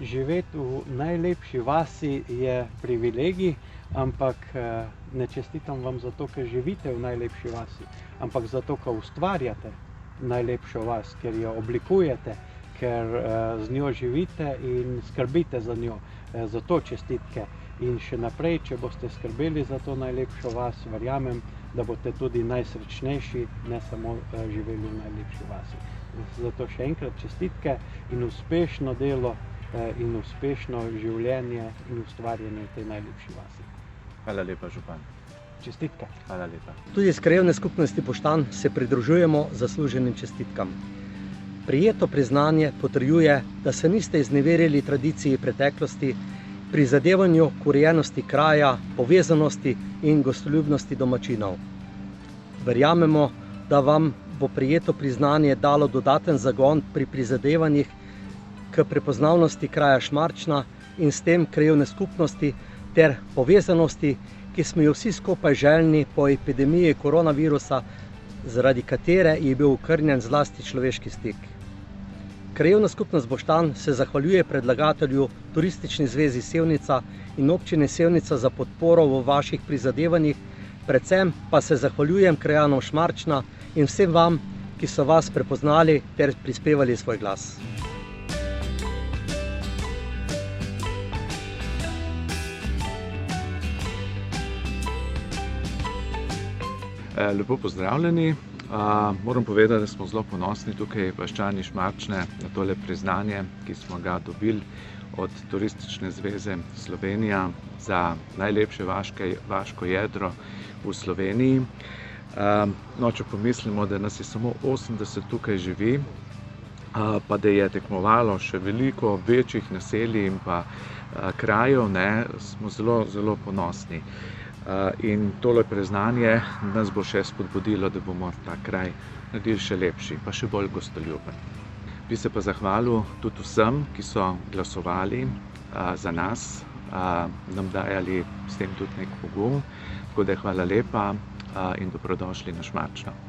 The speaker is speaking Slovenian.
živeti v najlepši vasi je privilegij, ampak ne čestitam vam zato, ker živite v najlepši vasi, ampak zato, ker ustvarjate najlepšo vas, ker jo oblikujete, ker z njo živite in skrbite za njo. Zato čestitke. In še naprej, če boste skrbeli za to najlepšo vas, verjamem, da boste tudi najsrečnejši, ne samo živeli v najlepši vasi. Zato še enkrat čestitke in uspešno delo in uspešno življenje in ustvarjanje v tej najlepši vasi. Hvala lepa, župan. Čestitke. Hvala lepa. Tudi iz Krajevne skupnosti Boštanj se pridružujemo zasluženim čestitkam. Prijeto priznanje potrjuje, da se niste izneverili tradiciji preteklosti, prizadevanju k urejenosti kraja, povezanosti in gostoljubnosti domačinov. Verjamemo, da vam bo prijeto priznanje dalo dodaten zagon pri prizadevanjih k prepoznavnosti kraja Šmarčna in s tem krajevne skupnosti ter povezanosti, ki smo jo vsi skupaj željni po epidemiji koronavirusa, zaradi katere je bil okrnjen zlasti človeški stik. Krajevna skupnost Boštanj se zahvaljuje predlagatelju Turistični zvezi Sevnica in občine Sevnica za podporo v vaših prizadevanjih, predvsem pa se zahvaljujem krajanom Šmarčna in vsem vam, ki so vas prepoznali ter prispevali svoj glas. Lepo pozdravljeni. Moram povedati, da smo zelo ponosni tukaj vaščani Šmarčne na tole priznanje, ki smo ga dobili od Turistične zveze Slovenija za najlepše vaško jedro v Sloveniji. Če pomislimo, da nas je samo 80 tukaj živi, pa da je tekmovalo še veliko večjih naselij in pa krajev, smo zelo, zelo ponosni. In tole priznanje nas bo še spodbudilo, da bomo ta kraj naredili še lepši, pa še bolj gostoljuben. Bi se pa zahvalil tudi vsem, ki so glasovali za nas, nam dajali s tem tudi nek pogum. Tako da hvala lepa in dobrodošli na Šmarčno.